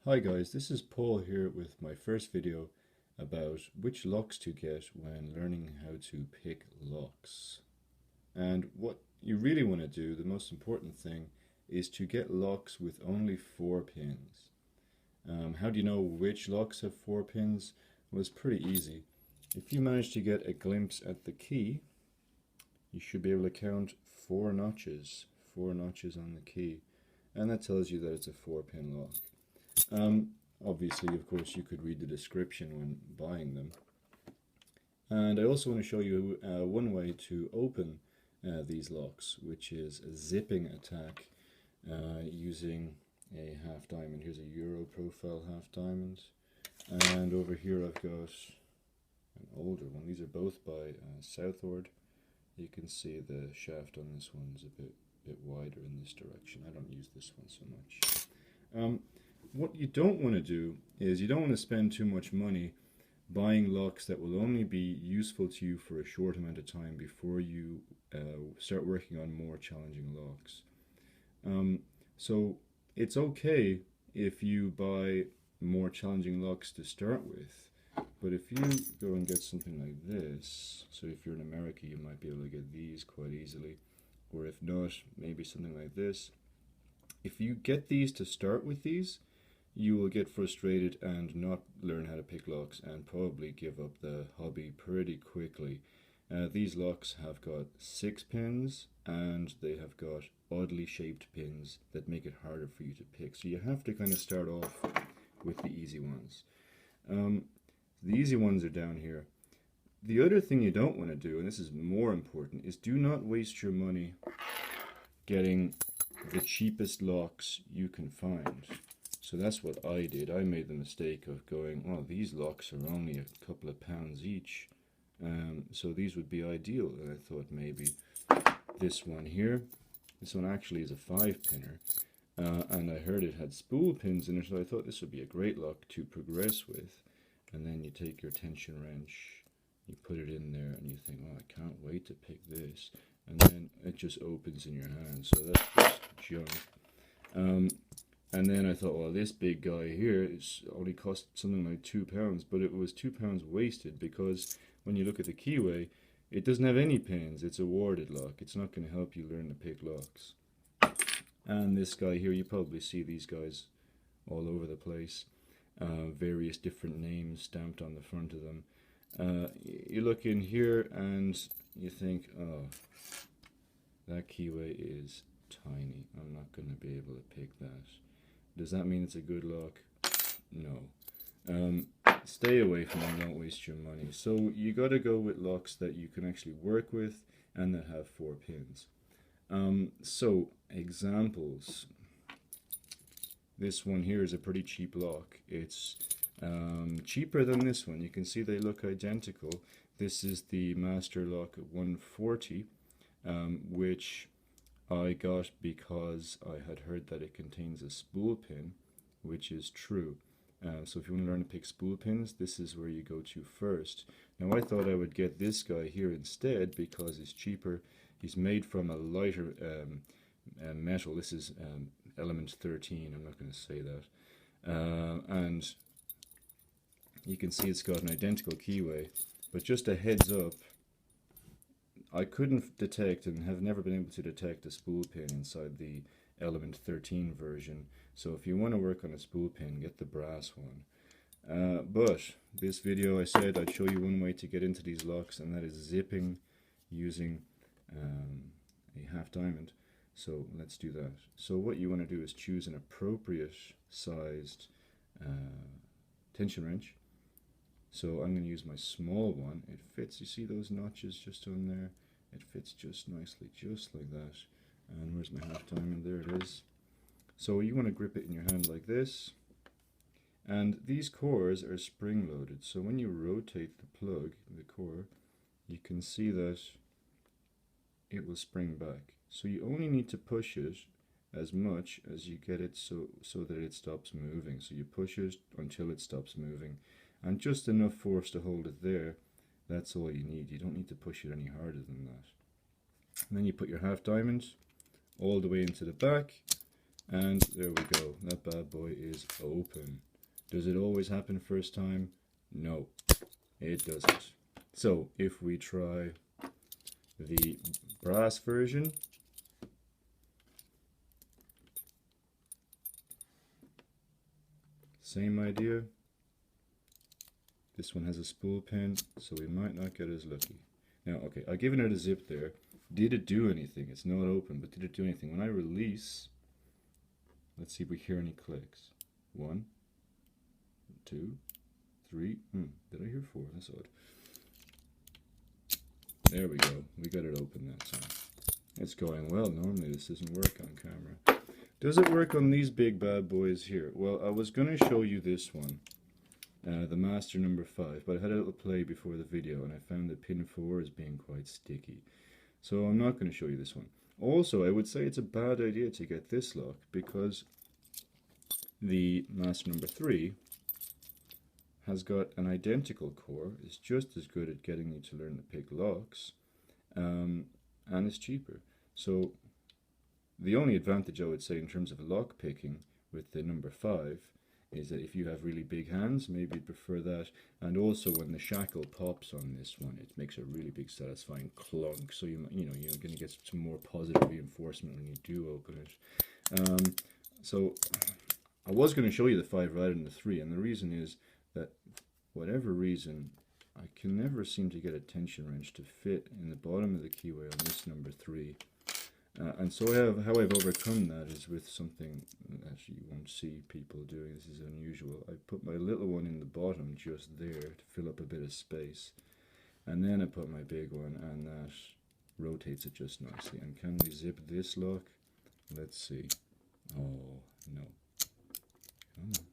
Hi guys, this is Paul here with my first video about which locks to get when learning how to pick locks. And what you really want to do, the most important thing, is to get locks with only 4 pins. How do you know which locks have 4 pins? Well, it's pretty easy. If you manage to get a glimpse at the key, you should be able to count 4 notches on the key, and that tells you that it's a 4-pin lock. Obviously, of course, you could read the description when buying them. And I also want to show you one way to open these locks, which is a zipping attack using a half diamond. Here's a Euro profile half diamond. And over here I've got an older one. These are both by Southward. You can see the shaft on this one is a bit wider in this direction. I don't use this one so much. What you don't want to do is you don't want to spend too much money buying locks that will only be useful to you for a short amount of time before you start working on more challenging locks. So it's okay if you buy more challenging locks to start with, but if you go and get something like this, so if you're in America you might be able to get these quite easily, or if not, maybe something like this. If you get these to start with these, you will get frustrated and not learn how to pick locks and probably give up the hobby pretty quickly. These locks have got 6 pins and they have got oddly shaped pins that make it harder for you to pick. So you have to kind of start off with the easy ones. The easy ones are down here. The other thing you don't want to do, and this is more important, is do not waste your money getting the cheapest locks you can find. So that's what I did. I made the mistake of going, well, these locks are only a couple of pounds each, so these would be ideal. And I thought maybe this one here, this one actually is a 5-pinner, and I heard it had spool pins in it, so I thought this would be a great lock to progress with. And then you take your tension wrench, you put it in there, and you think, oh, I can't wait to pick this. And then it just opens in your hand, so that's just junk. And then I thought, well, this big guy here is only cost something like £2, but it was £2 wasted because when you look at the keyway, it doesn't have any pins. It's a warded lock. It's not going to help you learn to pick locks. And this guy here, you probably see these guys all over the place. Various different names stamped on the front of them. You look in here and you think, oh, that keyway is tiny. I'm not going to be able to pick that. Does that mean it's a good lock? No. Stay away from them, don't waste your money. So you got to go with locks that you can actually work with and that have 4 pins. So examples. This one here is a pretty cheap lock. It's cheaper than this one. You can see they look identical. This is the Master Lock 140, which I got because I had heard that it contains a spool pin, which is true. So if you want to learn to pick spool pins, this is where you go to first. Now I thought I would get this guy here instead because it's cheaper. He's made from a lighter metal. This is element 13, I'm not going to say that. And you can see it's got an identical keyway, but just a heads up, I couldn't detect and have never been able to detect a spool pin inside the element 13 version. So if you want to work on a spool pin, get the brass one. But this video I said I'd show you one way to get into these locks, and that is zipping using a half diamond. So let's do that. So what you want to do is choose an appropriate sized tension wrench. So I'm going to use my small one. It fits, you see those notches just on there? It fits just nicely, just like that. And where's my half diamond? There it is. So you want to grip it in your hand like this. And these cores are spring loaded. So when you rotate the plug, the core, you can see that it will spring back. So you only need to push it as much as you get it so that it stops moving. So you push it until it stops moving. And just enough force to hold it there, that's all you need. You don't need to push it any harder than that. And then you put your half diamond all the way into the back, And there we go. That bad boy is open. Does it always happen first time? No, it doesn't. So if we try the brass version, same idea. This one has a spool pin, so we might not get as lucky. Now, okay, I've given it a zip there. Did it do anything? It's not open, but did it do anything? When I release, let's see if we hear any clicks. 1, 2, 3. Did I hear 4? That's odd. There we go. We got it open that time. It's going well. Normally this doesn't work on camera. Does it work on these big bad boys here? Well, I was going to show you this one. The Master number 5, but I had a little play before the video and I found that pin 4 is being quite sticky. So I'm not going to show you this one. Also, I would say it's a bad idea to get this lock because the Master number 3 has got an identical core. It's just as good at getting you to learn to pick locks, and it's cheaper. So the only advantage I would say in terms of lock picking with the number 5 is that if you have really big hands, maybe you'd prefer that. And also when the shackle pops on this one, it makes a really big satisfying clunk. So you're going to get some more positive reinforcement when you do open it. So I was going to show you the 5 rather than the 3, and the reason is that whatever reason, I can never seem to get a tension wrench to fit in the bottom of the keyway on this number 3. And so how I've overcome that is with something that you won't see people doing. This is unusual. I put my little one in the bottom just there to fill up a bit of space. And then I put my big one, and that rotates it just nicely. And can we zip this lock? Let's see. Oh, no. Come on.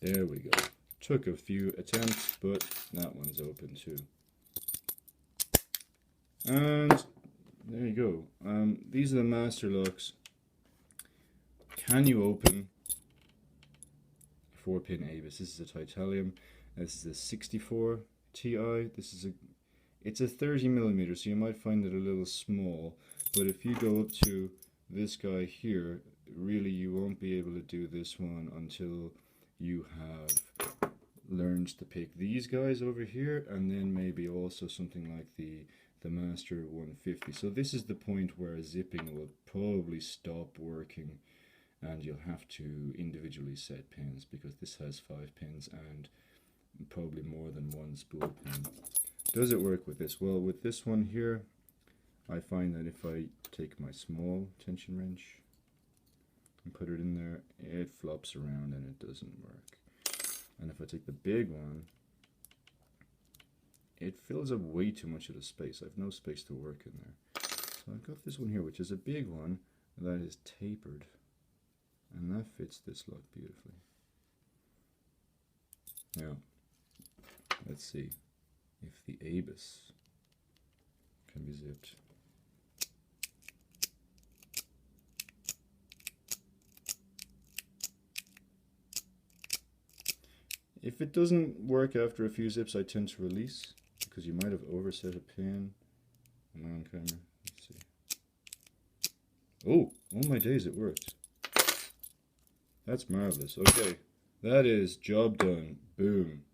There we go. Took a few attempts, but that one's open too. And there you go. These are the master locks. Can you open 4-pin Avis? This is a titanium. This is a 64 Ti. It's a 30mm, so you might find it a little small. But if you go up to this guy here, really you won't be able to do this one until you have learned to pick these guys over here, and then maybe also something like the Master 150. So this is the point where zipping will probably stop working, and you'll have to individually set pins, because this has 5 pins and probably more than one spool pin. Does it work with this? Well, with this one here, I find that if I take my small tension wrench and put it in there, it flops around and it doesn't work. And if I take the big one, it fills up way too much of the space. I have no space to work in there. So I've got this one here, which is a big one that is tapered, and that fits this lock beautifully. Now, let's see if the Avis can be zipped. If it doesn't work after a few zips, I tend to release, because you might have overset a pin. Am I on camera? Let's see. Oh my days, it worked. That's marvelous. Okay, that is job done. Boom.